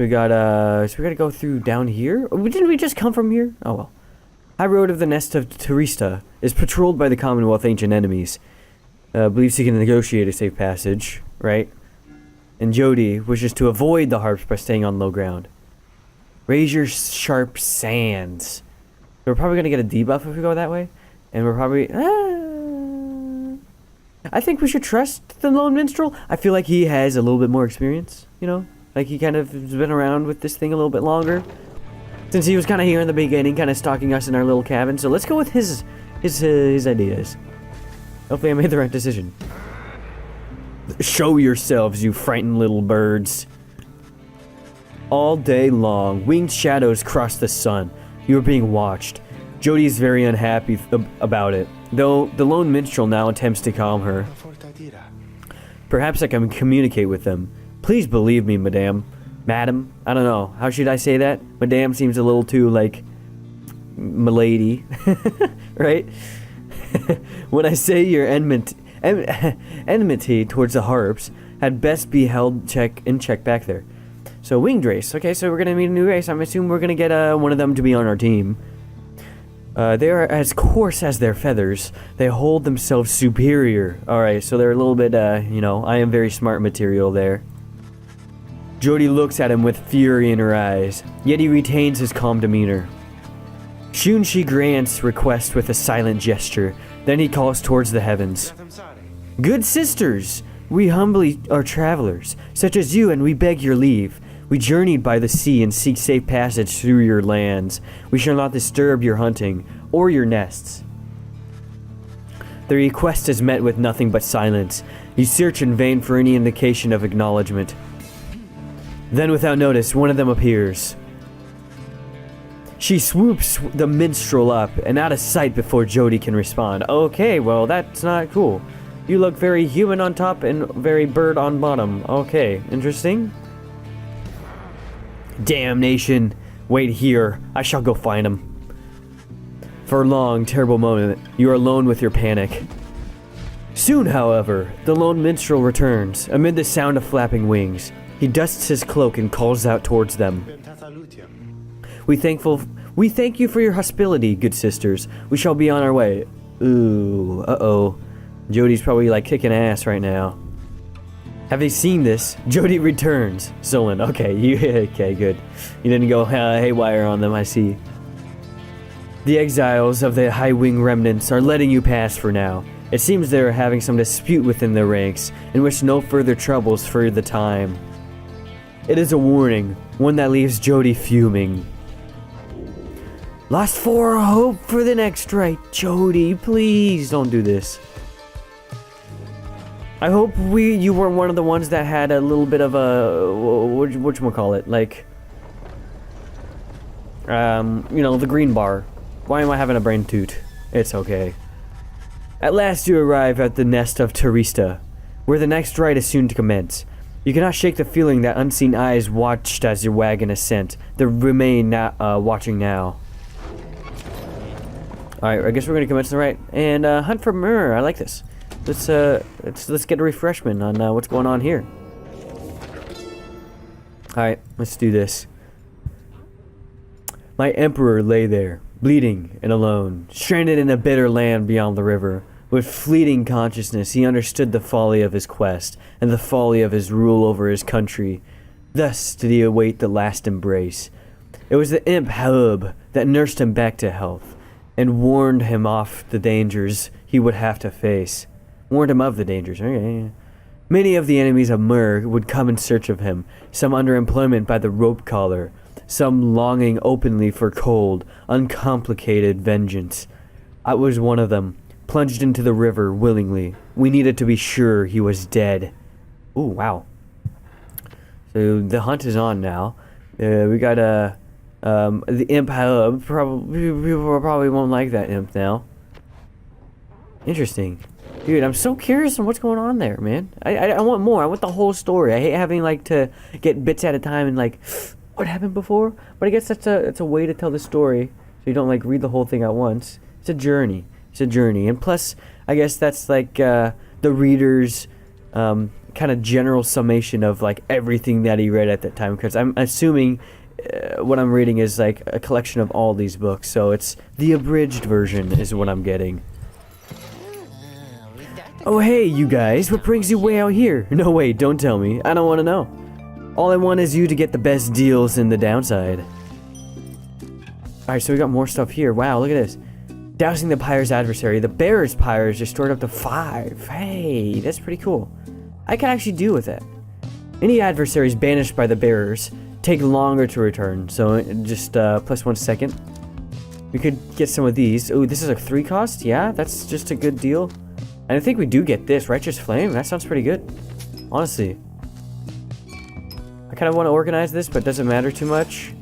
we gotta go through down here? Didn't we just come from here? Oh well. High road of the nest of Transistor is patrolled by the Commonwealth ancient enemies. Believes he can negotiate a safe passage, right? And Jody wishes to avoid the harps by staying on low ground. Raise your sharp sands. We're probably gonna get a debuff if we go that way. And we're probably... I think we should trust the Lone Minstrel. I feel like he has a little bit more experience, you know? Like he kind of has been around with this thing a little bit longer. Since he was kind of here in the beginning, kind of stalking us in our little cabin. So let's go with his ideas. Hopefully I made the right decision. Show yourselves, you frightened little birds. All day long, winged shadows cross the sun. You are being watched. Jody is very unhappy about it, though the Lone Minstrel now attempts to calm her. Perhaps I can communicate with them. Please believe me, madame. Madam? I don't know. How should I say that? Madame seems a little too, like, milady. Right? When I say your enmity towards the harps had best be held in check back there. So, winged race. Okay, so we're gonna meet a new race. I'm assuming we're gonna get one of them to be on our team. They are as coarse as their feathers. They hold themselves superior. Alright, so they're a little bit, you know, I am very smart material there. Jody looks at him with fury in her eyes, yet he retains his calm demeanor. Soon she grants request with a silent gesture, then he calls towards the heavens. Good sisters, we humbly are travelers, such as you, and we beg your leave. We journeyed by the sea and seek safe passage through your lands. We shall not disturb your hunting or your nests. The request is met with nothing but silence. You search in vain for any indication of acknowledgement. Then without notice, one of them appears. She swoops the minstrel up and out of sight before Jody can respond. Okay, well that's not cool. You look very human on top and very bird on bottom. Okay, interesting. Damnation. Wait here. I shall go find him. For a long, terrible moment, you are alone with your panic. Soon, however, the lone minstrel returns, amid the sound of flapping wings. He dusts his cloak and calls out towards them. We thank you for your hospitality, good sisters. We shall be on our way. Ooh, uh-oh. Jody's probably like kicking ass right now. Have they seen this? Jody returns. Sullen. Okay, okay, good. You didn't go haywire on them, I see. The exiles of the High Wing remnants are letting you pass for now. It seems they are having some dispute within their ranks, in which no further troubles for the time. It is a warning, one that leaves Jody fuming. Lost for hope for the next right. Jody, please don't do this. I hope you weren't one of the ones that had a little bit of a whatchamacallit, like you know, the green bar. Why am I having a brain toot? It's okay. At last you arrive at the nest of Transistor, where the next rite is soon to commence. You cannot shake the feeling that unseen eyes watched as your wagon ascent. They remain watching now. Alright, I guess we're gonna commence the rite and hunt for myrrh. I like this. Let's get a refreshment on what's going on here. Alright, let's do this. My emperor lay there, bleeding and alone, stranded in a bitter land beyond the river. With fleeting consciousness, he understood the folly of his quest, and the folly of his rule over his country. Thus did he await the last embrace. It was the imp Hub that nursed him back to health, and warned him off the dangers he would have to face. Warned him of the dangers. Okay. Many of the enemies of Myrrh would come in search of him, some under employment by the rope collar, some longing openly for cold, uncomplicated vengeance. I was one of them, plunged into the river willingly. We needed to be sure he was dead. Ooh, wow. So the hunt is on now. We got the imp hub. People probably won't like that imp now. Interesting. Dude, I'm so curious on what's going on there, man. I want more. I want the whole story. I hate having like to get bits at a time and like what happened before. But I guess it's a way to tell the story so you don't like read the whole thing at once. It's a journey. It's a journey. And plus, I guess that's like the reader's kind of general summation of like everything that he read at that time, because I'm assuming what I'm reading is like a collection of all these books, so it's the abridged version is what I'm getting. Oh hey, you guys, what brings you way out here? No wait, don't tell me, I don't want to know. All I want is you to get the best deals in the downside. Alright, so we got more stuff here. Wow, look at this. Dousing the Pyre's adversary. The bearer's Pyre is restored up to 5. Hey, that's pretty cool. I can actually do with that. Any adversaries banished by the bearers take longer to return, so just plus 1 second. We could get some of these. Oh, this is a 3 cost? Yeah, that's just a good deal. And I think we do get this, Righteous Flame. That sounds pretty good, honestly. I kind of want to organize this, but it doesn't matter too much.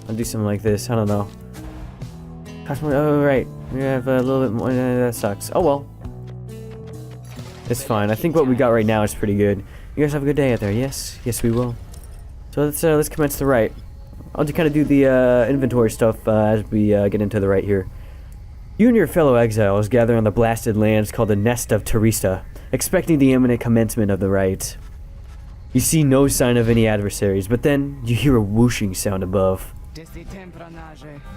I'll do something like this. I don't know. Oh, right. We have a little bit more. That sucks. Oh, well. It's fine. I think what we got right now is pretty good. You guys have a good day out there. Yes. Yes, we will. So let's commence the right. I'll just kind of do the inventory stuff as we get into the right here. You and your fellow exiles gather on the blasted lands called the Nest of Transistor, expecting the imminent commencement of the rite. You see no sign of any adversaries, but then you hear a whooshing sound above.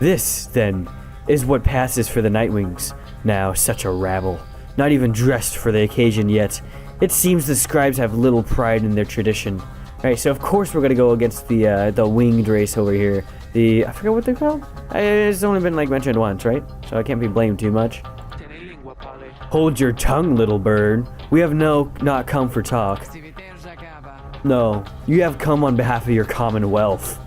This, then, is what passes for the Nightwings. Now, such a rabble. Not even dressed for the occasion yet. It seems the scribes have little pride in their tradition. Alright, so of course we're gonna go against the winged race over here. I forget what they're called? It's only been like mentioned once, right? So I can't be blamed too much. Hold your tongue, little bird. We have not come for talk. No, you have come on behalf of your commonwealth.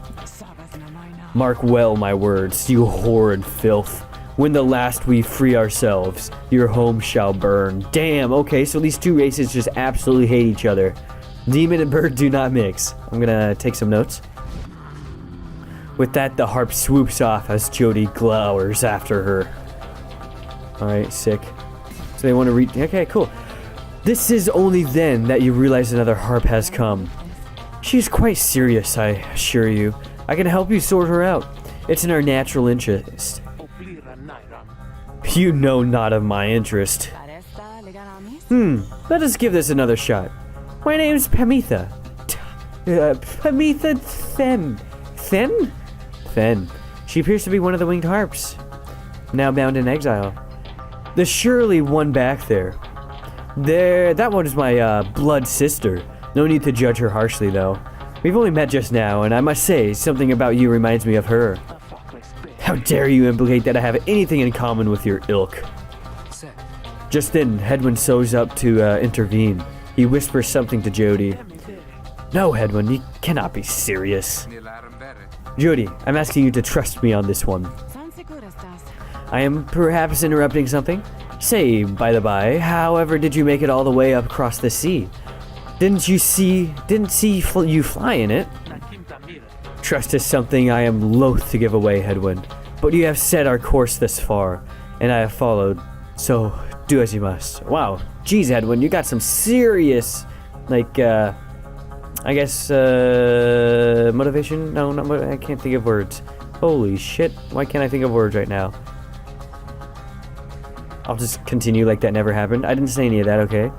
Mark well my words, you horrid filth. When the last we free ourselves, your home shall burn. Damn, okay, so these two races just absolutely hate each other. Demon and bird do not mix. I'm gonna take some notes. With that, the harp swoops off as Jody glowers after her. Alright, sick. So they want to read. Okay, cool. This is only then that you realize another harp has come. She's quite serious, I assure you. I can help you sort her out. It's in our natural interest. You know not of my interest. Let us give this another shot. My name's Pamitha. Pamitha Then? Then. She appears to be one of the winged harps. Now bound in exile. There's surely one back there. That one is my blood sister. No need to judge her harshly though. We've only met just now, and I must say, something about you reminds me of her. How dare you implicate that I have anything in common with your ilk? Just then, Hedwin sews up to intervene. He whispers something to Jody. No, Hedwin, you cannot be serious. Jody, I'm asking you to trust me on this one. I am perhaps interrupting something? Say, by the by, however did you make it all the way up across the sea? Didn't see you fly in it? Trust is something I am loath to give away, Hedwin. But you have set our course thus far, and I have followed, so do as you must. Wow, geez, Hedwin, you got some serious, like, I guess, motivation? No, I can't think of words. Holy shit, why can't I think of words right now? I'll just continue like that never happened. I didn't say any of that, okay?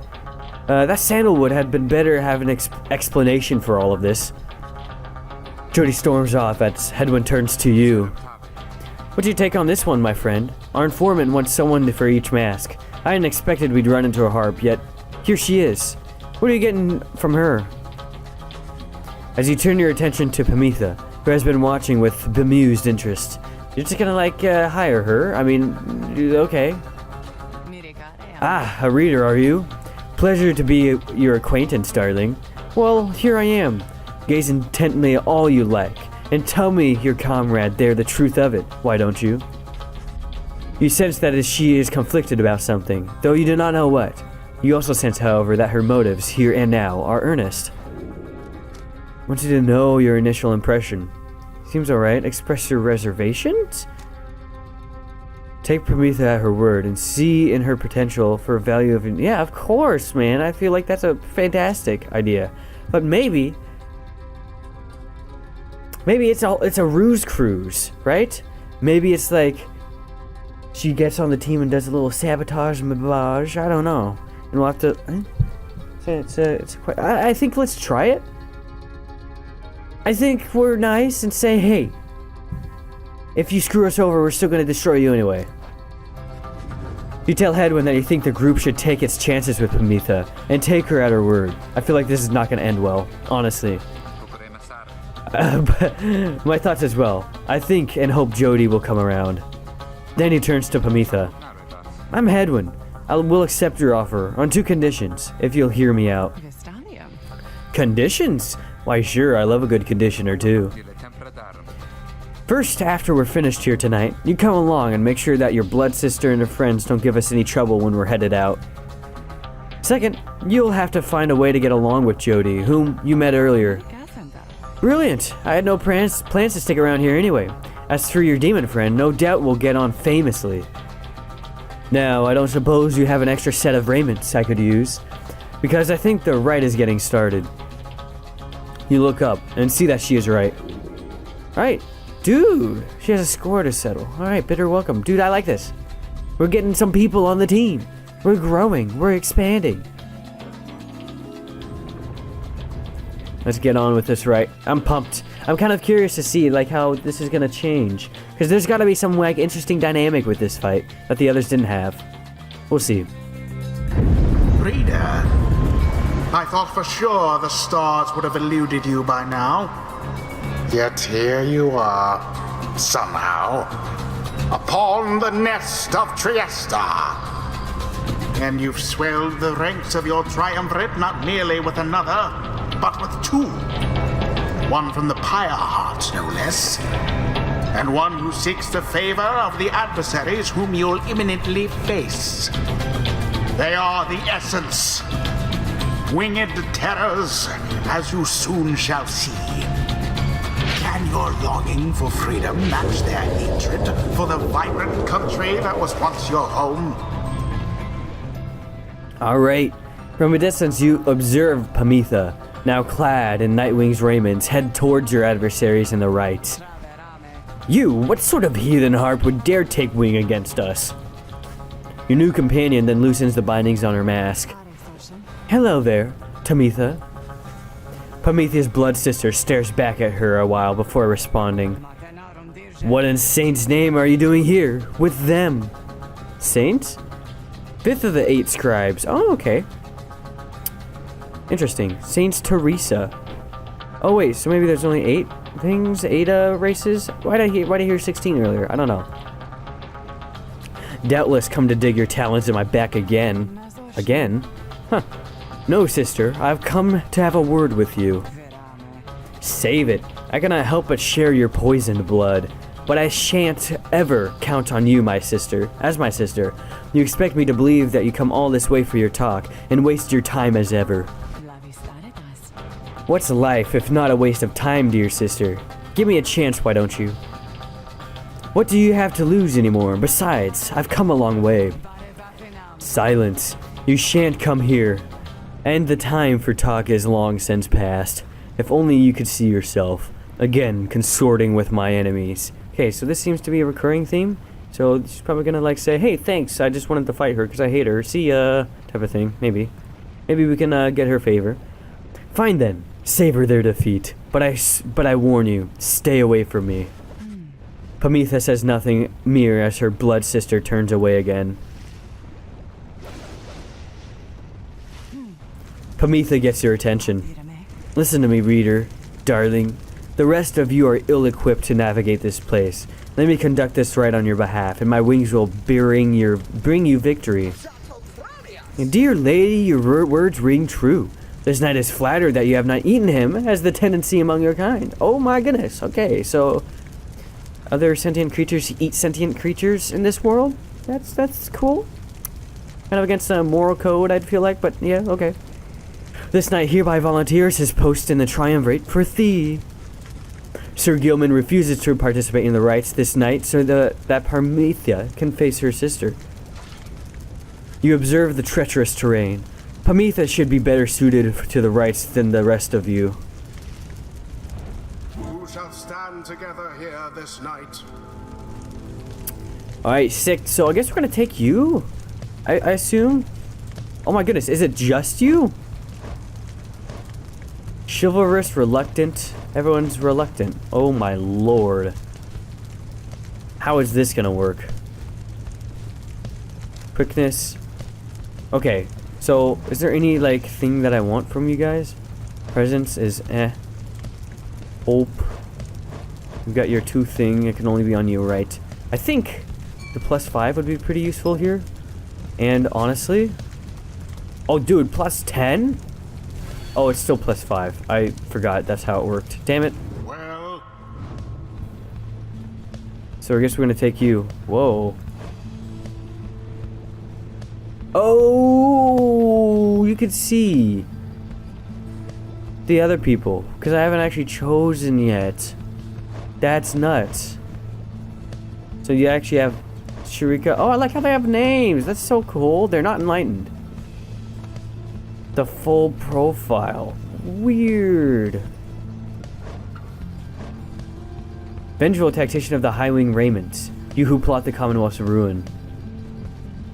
That sandalwood had been better have an explanation for all of this. Jody storms off as Hedwin turns to you. What'd you take on this one, my friend? Our informant wants someone for each mask. I hadn't expected we'd run into a harp, yet here she is. What are you getting from her? As you turn your attention to Pamitha, who has been watching with bemused interest, you're just gonna like hire her? I mean, okay. Ah, a reader, are you? Pleasure to be your acquaintance, darling. Well, here I am. Gaze intently at all you like, and tell me, your comrade there, the truth of it, why don't you? You sense that she is conflicted about something, though you do not know what. You also sense, however, that her motives, here and now, are earnest. I want you to know your initial impression. Seems alright. Express your reservations? Take Pamitha at her word and see in her potential for value of... Yeah, of course, man. I feel like that's a fantastic idea. But maybe it's a ruse cruise, right? Maybe it's like she gets on the team and does a little sabotage and babage. I don't know. And we'll have to... I think let's try it. I think we're nice and say, hey, if you screw us over, we're still gonna destroy you anyway. You tell Hedwyn that you think the group should take its chances with Pamitha and take her at her word. I feel like this is not gonna end well, honestly. But my thoughts as well. I think and hope Jody will come around. Then he turns to Pamitha. I'm Hedwyn. I will accept your offer on 2 conditions, if you'll hear me out. Conditions? Why sure, I love a good condition or two. First, after we're finished here tonight, you come along and make sure that your blood sister and her friends don't give us any trouble when we're headed out. Second, you'll have to find a way to get along with Jody, whom you met earlier. Brilliant! I had no plans to stick around here anyway. As for your demon friend, no doubt we'll get on famously. Now, I don't suppose you have an extra set of raiments I could use, because I think the rite is getting started. You look up and see that she is right. Right. Dude, she has a score to settle. Alright, bid her welcome. Dude, I like this. We're getting some people on the team. We're growing. We're expanding. Let's get on with this, right? I'm pumped. I'm kind of curious to see, like, how this is gonna change. Because there's gotta be some, like, interesting dynamic with this fight that the others didn't have. We'll see. Reader, I thought for sure the stars would have eluded you by now. Yet here you are, somehow, upon the nest of Trieste. And you've swelled the ranks of your triumvirate not merely with another, but with 2. One from the Pyre heart, no less. And one who seeks the favor of the adversaries whom you'll imminently face. They are the essence. Winged terrors, as you soon shall see. Can your longing for freedom match their hatred for the vibrant country that was once your home? Alright. From a distance you observe Pamitha, now clad in Nightwing's raiments, head towards your adversaries in the right. You, what sort of heathen harp would dare take wing against us? Your new companion then loosens the bindings on her mask. Hello there, Pamitha. Pamitha's blood sister stares back at her a while before responding. What in Saint's name are you doing here, with them? Saint? 5th of the 8 scribes. Oh, okay. Interesting. Saint Teresa. Oh wait, so maybe there's only 8 things? 8 races? Why'd I hear 16 earlier? I don't know. Doubtless come to dig your talons in my back again. Again? Huh. No, sister, I've come to have a word with you. Save it. I cannot help but share your poisoned blood. But I shan't ever count on you, my sister. As my sister, you expect me to believe that you come all this way for your talk and waste your time as ever. What's life if not a waste of time, dear sister? Give me a chance, why don't you? What do you have to lose anymore? Besides, I've come a long way. Silence. You shan't come here. And the time for talk is long since past. If only you could see yourself, again, consorting with my enemies. Okay, so this seems to be a recurring theme. So she's probably gonna, like, say, hey, thanks, I just wanted to fight her because I hate her. See ya, type of thing, maybe. Maybe we can get her favor. Fine then, savor their defeat. But I warn you, stay away from me. Pamitha says nothing mere as her blood sister turns away again. Pamitha gets your attention. Listen to me, reader, darling. The rest of you are ill-equipped to navigate this place. Let me conduct this right on your behalf, and my wings will bring you victory. And dear lady, your words ring true. This knight is flattered that you have not eaten him, as the tendency among your kind. Oh my goodness, okay, so other sentient creatures eat sentient creatures in this world? That's cool. Kind of against the moral code, I'd feel like, but yeah, okay. This knight hereby volunteers his post in the triumvirate for thee. Sir Gilman refuses to participate in the rites this night so that Pamitha can face her sister. You observe the treacherous terrain. Pamitha should be better suited to the rites than the rest of you. Who shall stand together here this night? Alright, sick. So I guess we're gonna take you? I assume? Oh my goodness, is it just you? Chivalrous, reluctant. Everyone's reluctant. Oh my lord. How is this gonna work? Quickness. Okay, so is there any like thing that I want from you guys? Presence is Hope. You've got your 2 thing, it can only be on you, right? I think the +5 would be pretty useful here. And honestly, oh dude, +10? Oh, it's still +5. I forgot that's how it worked. Damn it. Well, So I guess we're gonna take you. Whoa. Oh, you could see the other people because I haven't actually chosen yet. That's nuts. So you actually have Sharika. Oh, I like how they have names. That's so cool. They're not enlightened. The full profile. Weird. Vengeful tactician of the High Wing Raymond. You who plot the Commonwealth's ruin.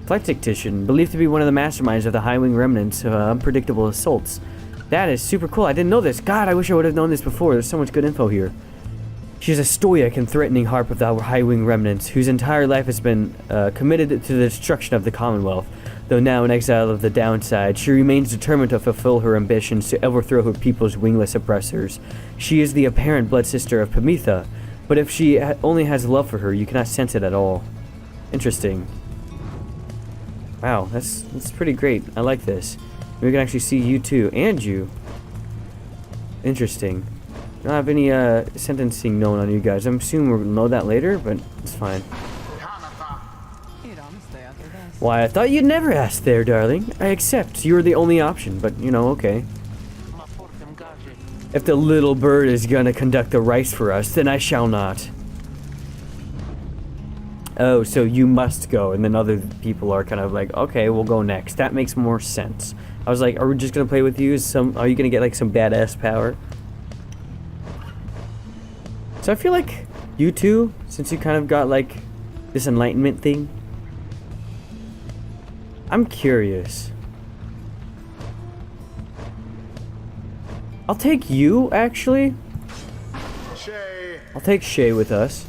Flight tactician, believed to be one of the masterminds of the High Wing remnants of unpredictable assaults. That is super cool. I didn't know this. God, I wish I would have known this before. There's so much good info here. She's a stoic and threatening harp of the High Wing remnants, whose entire life has been committed to the destruction of the Commonwealth. Though now an exile of the downside, she remains determined to fulfill her ambitions to overthrow her people's wingless oppressors. She is the apparent blood sister of Pamitha, but if she only has love for her, you cannot sense it at all. Interesting. Wow, that's pretty great. I like this. We can actually see you too, and you. Interesting. I don't have any sentencing known on you guys. I'm assuming we'll know that later, but it's fine. Why, I thought you'd never ask there, darling. I accept. You're the only option, but, you know, okay. If the little bird is gonna conduct the rites for us, then I shall not. Oh, so you must go, and then other people are kind of like, okay, we'll go next. That makes more sense. I was like, are we just gonna play with you? Are you gonna get like some badass power? So I feel like you two, since you kind of got like this enlightenment thing, I'm curious. I'll take you, actually. Shay. I'll take Shay with us.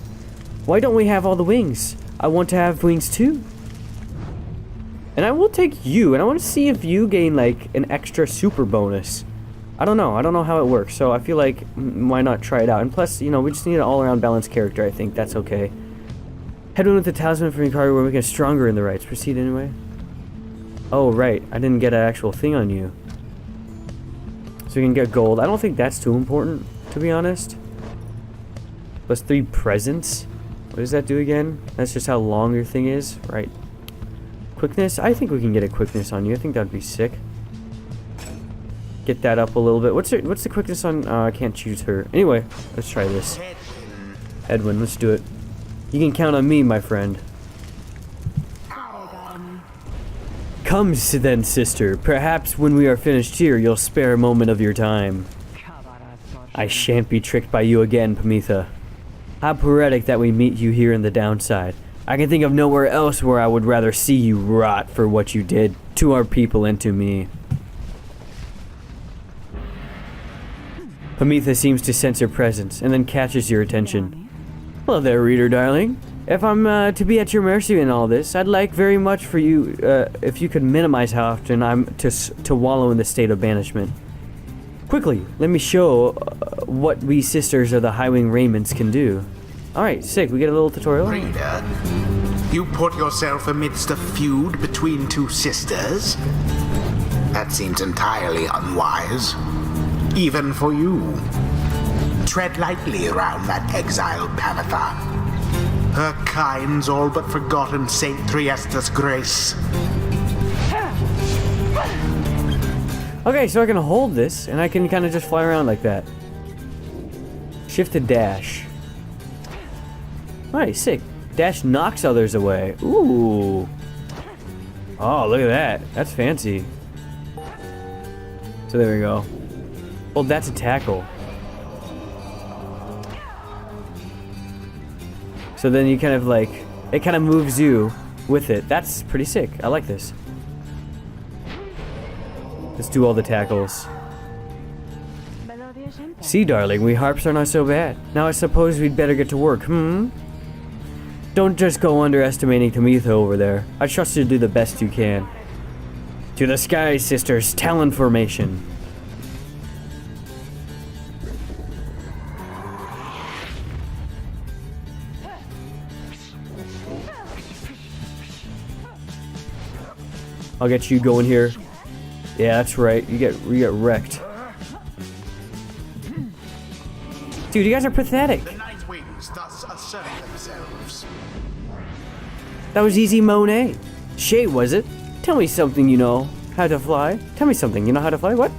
Why don't we have all the wings? I want to have wings too. And I will take you, and I want to see if you gain like an extra super bonus. I don't know how it works, so I feel like why not try it out? And plus, you know, we just need an all-around balanced character. I think that's okay. Headwind with the talisman from your card, we're making us stronger in the rites. Proceed anyway. Oh right, I didn't get an actual thing on you. So we can get gold. I don't think that's too important, to be honest. +3 presents. What does that do again? That's just how long your thing is, right? Quickness. I think we can get a quickness on you. I think that'd be sick. Get that up a little bit. What's the quickness on? I can't choose her. Anyway, let's try this. Edwin, let's do it. You can count on me, my friend. Come then, sister. Perhaps when we are finished here, you'll spare a moment of your time. I shan't be tricked by you again, Pamitha. How poetic that we meet you here in the downside. I can think of nowhere else where I would rather see you rot for what you did to our people and to me. Pamitha seems to sense your presence and then catches your attention. Hello there, reader darling. If I'm to be at your mercy in all this, I'd like very much for you if you could minimize how often I'm to wallow in the state of banishment. Quickly, let me show what we sisters of the High Wing Raymonds can do. Alright, sick, we get a little tutorial. Reader, you put yourself amidst a feud between 2 sisters? That seems entirely unwise. Even for you. Tread lightly around that exiled Pamitha. Her kind's all but forgotten Saint Triesta's grace. Okay, so I can hold this, and I can kind of just fly around like that. Shift to dash. Alright, sick. Dash knocks others away. Ooh. Oh, look at that. That's fancy. So there we go. Well, that's a tackle. So then you kind of like, it kind of moves you with it. That's pretty sick. I like this. Let's do all the tackles. See, darling, we harps are not so bad. Now I suppose we'd better get to work, Don't just go underestimating Tamitha over there. I trust you to do the best you can. To the sky, sisters, talon formation. I'll get you going here. Yeah, that's right. You get wrecked. Dude, you guys are pathetic. The night wings thus assert themselves. That was easy Monet. Shay, was it? Tell me something you know how to fly. Tell me something you know how to fly. What?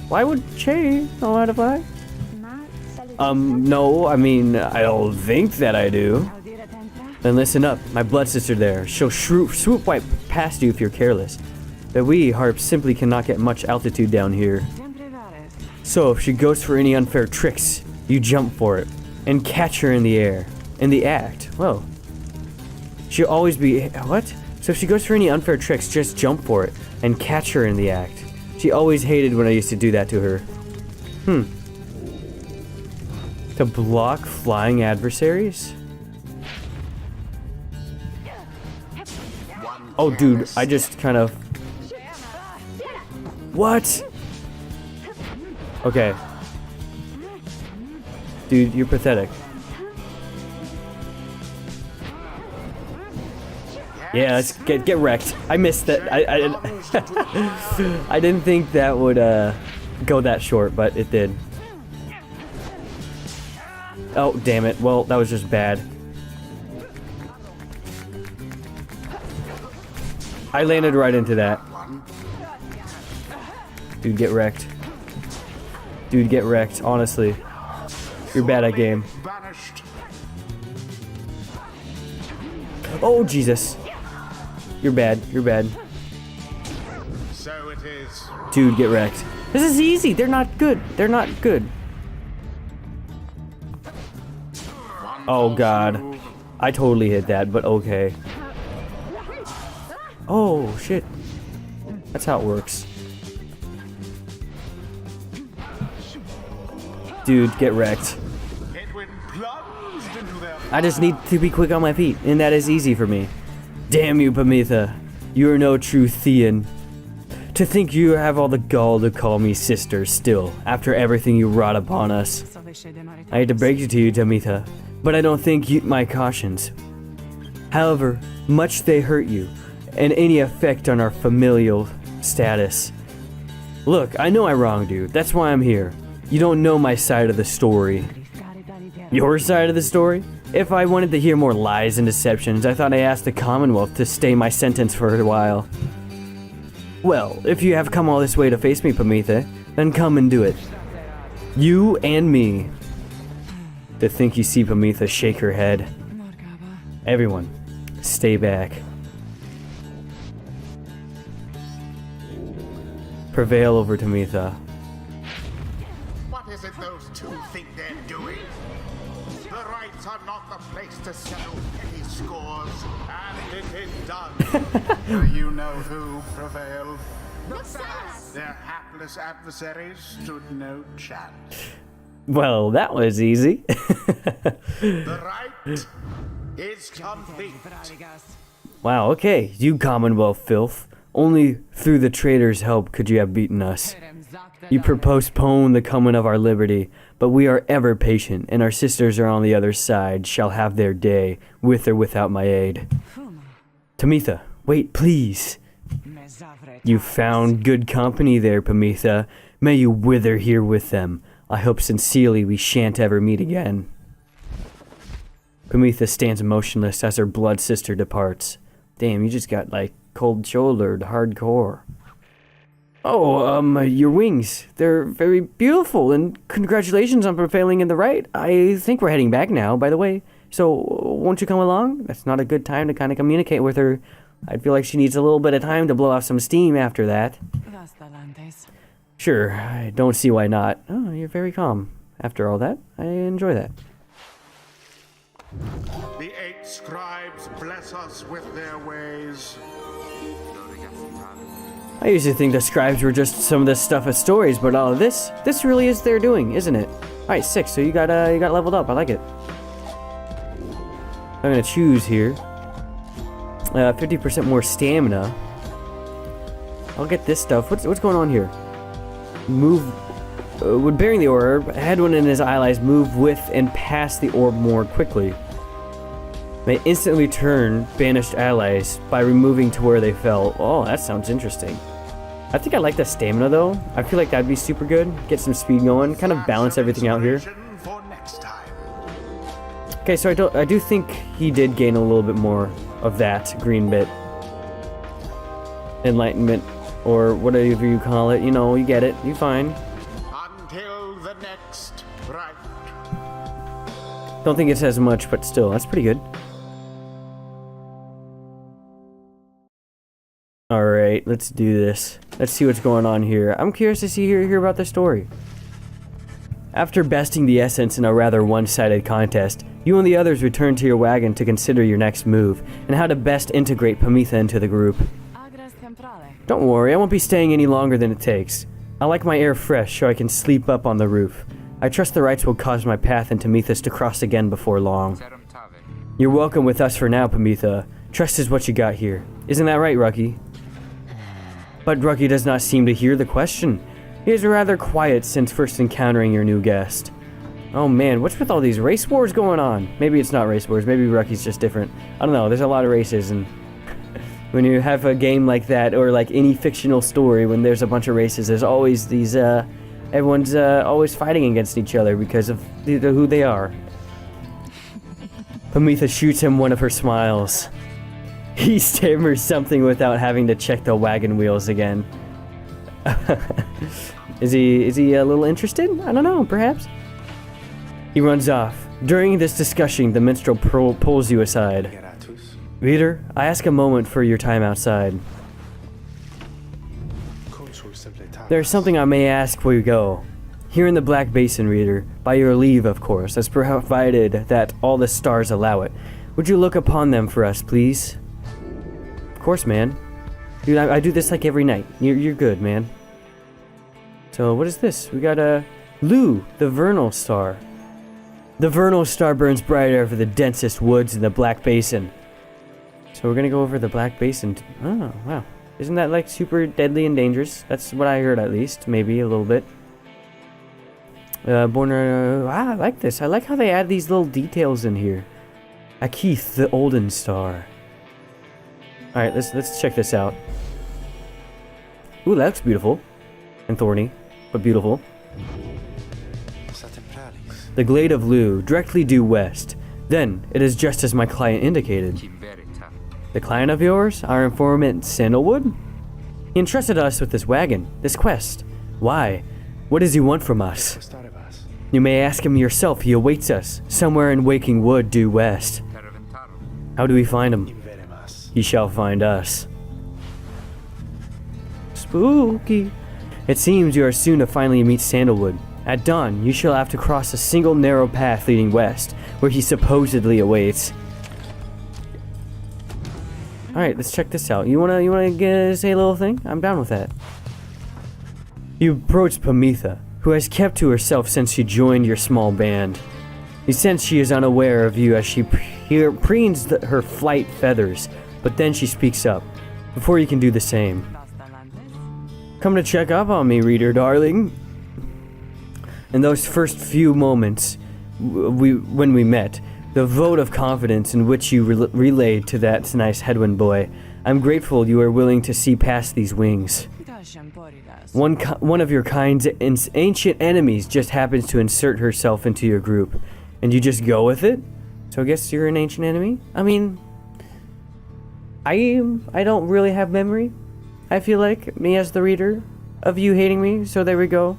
Why would Shay know how to fly? No, I mean, I don't think that I do. Then listen up, my blood sister there. She'll swoop right past you if you're careless. But we, harps, simply cannot get much altitude down here. So if she goes for any unfair tricks, you jump for it and catch her in the air. In the act. Whoa. She'll always be... What? So if she goes for any unfair tricks, just jump for it and catch her in the act. She always hated when I used to do that to her. To block flying adversaries? Oh, dude, I just kind of... What? Okay. Dude, you're pathetic. Yeah, let's get wrecked. I missed that. I didn't think that would go that short, but it did. Oh, damn it. Well, that was just bad. I landed right into that. Dude, get wrecked. Dude, get wrecked, honestly. You're bad at game. Oh, Jesus. You're bad. You're bad. So it is. Dude, get wrecked. This is easy. They're not good. They're not good. Oh, God. I totally hit that, but okay. Oh, shit. That's how it works. Dude, get wrecked. I just need to be quick on my feet, and that is easy for me. Damn you, Pamitha. You are no true Thean. To think you have all the gall to call me sister still, after everything you wrought upon us. I hate to break it to you, Tamitha, but I don't think my cautions. However, much they hurt you, and any effect on our familial status. Look, I know I wronged you, that's why I'm here. You don't know my side of the story. Your side of the story? If I wanted to hear more lies and deceptions, I thought I asked the Commonwealth to stay my sentence for a while. Well, if you have come all this way to face me, Pamitha, then come and do it. You and me. To think you see Pamitha shake her head. Everyone, stay back. Prevail over Tamitha. What is it those two think they're doing? The rights are not the place to settle petty scores, and it is done. Do you know who prevailed? Their hapless adversaries stood no chance. Well, that was easy. The right is complete. Wow, okay, you Commonwealth filth. Only through the traitors' help could you have beaten us. You postpone the coming of our liberty, but we are ever patient, and our sisters are on the other side, shall have their day, with or without my aid. Tamitha, wait, please. You found good company there, Pamitha. May you wither here with them. I hope sincerely we shan't ever meet again. Pamitha stands motionless as her blood sister departs. Damn, you just got, like, cold-shouldered hardcore. Oh, your wings. They're very beautiful, and congratulations on prevailing in the right. I think we're heading back now, by the way. So, won't you come along? That's not a good time to kind of communicate with her. I feel like she needs a little bit of time to blow off some steam after that. Sure, I don't see why not. Oh, you're very calm. After all that, I enjoy that. The 8 scribes bless us with their ways. I used to think the scribes were just some of this stuff as stories, but all of this really is their doing, isn't it? Alright, 6, so you got leveled up, I like it. I'm gonna choose here. 50% more stamina. I'll get this stuff. What's going on here? Move. When bearing the orb, Hadwin and his allies move with and past the orb more quickly. May instantly turn banished allies by removing to where they fell. Oh, that sounds interesting. I think I like the stamina though. I feel like that'd be super good. Get some speed going, kind of balance everything out here. Okay, so I do think he did gain a little bit more of that green bit. Enlightenment, or whatever you call it. You know, you get it. You fine. Until the next right. Don't think it says much, but still, that's pretty good. Alright, let's do this. Let's see what's going on here. I'm curious to hear about the story. After besting the essence in a rather one-sided contest, you and the others return to your wagon to consider your next move, and how to best integrate Pamitha into the group. Don't worry, I won't be staying any longer than it takes. I like my air fresh so I can sleep up on the roof. I trust the rites will cause my path and Pamitha's to cross again before long. You're welcome with us for now, Pamitha. Trust is what you got here. Isn't that right, Rucky? But Rucky does not seem to hear the question. He is rather quiet since first encountering your new guest. Oh man, what's with all these race wars going on? Maybe it's not race wars, maybe Rucky's just different. I don't know, there's a lot of races, and when you have a game like that, or like any fictional story, when there's a bunch of races, there's always these, everyone's always fighting against each other because of who they are. Pamitha shoots him one of her smiles. He stammers something without having to check the wagon wheels again. Is he a little interested? I don't know, perhaps. He runs off. During this discussion, the minstrel pulls you aside. Reader, I ask a moment for your time outside. There's something I may ask before you go. Here in the Black Basin, Reader, by your leave, of course, as provided that all the stars allow it, would you look upon them for us, please? Of course, man. Dude, I do this like every night. You're good, man. So, what is this? We got Lou, the Vernal Star. The Vernal Star burns brighter over the densest woods in the Black Basin. So we're gonna go over the Black Basin. Oh, wow. Isn't that like super deadly and dangerous? That's what I heard at least. Maybe a little bit. I like this. I like how they add these little details in here. Akith, the Olden Star. Alright, let's check this out. Ooh, that looks beautiful. And thorny, but beautiful. The Glade of Lou, directly due west. Then, it is just as my client indicated. The client of yours? Our informant Sandalwood? He entrusted us with this wagon, this quest. Why? What does he want from us? You may ask him yourself. He awaits us, somewhere in Waking Wood due west. How do we find him? He shall find us. Spooky. It seems you are soon to finally meet Sandalwood. At dawn, you shall have to cross a single narrow path leading west, where he supposedly awaits. Alright, let's check this out. You wanna say a little thing? I'm down with that. You approach Pamitha, who has kept to herself since she joined your small band. You sense she is unaware of you as she preens her flight feathers, but then she speaks up, before you can do the same. Come to check up on me, reader, darling. In those first few moments when we met, the vote of confidence in which you relayed to that nice Hadwin boy, I'm grateful you are willing to see past these wings. One of your kind's ancient enemies just happens to insert herself into your group, and you just go with it? So I guess you're an ancient enemy? I mean, I don't really have memory, I feel like, me as the reader, of you hating me, so there we go.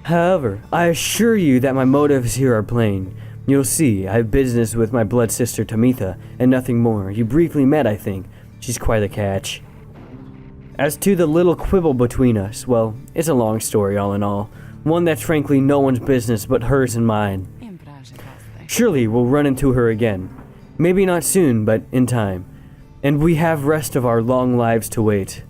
However, I assure you that my motives here are plain. You'll see, I have business with my blood sister Pamitha, and nothing more. You briefly met, I think. She's quite a catch. As to the little quibble between us, well, it's a long story all in all. One that's frankly no one's business but hers and mine. Surely we'll run into her again. Maybe not soon, but in time. And we have rest of our long lives to wait.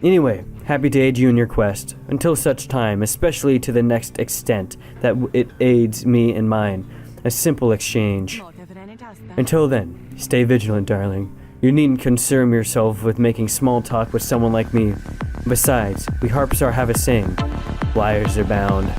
Anyway, happy to aid you in your quest, until such time, especially to the next extent that it aids me in mine. A simple exchange. Until then, stay vigilant, darling. You needn't concern yourself with making small talk with someone like me. Besides, we harpers have a saying, liars are bound.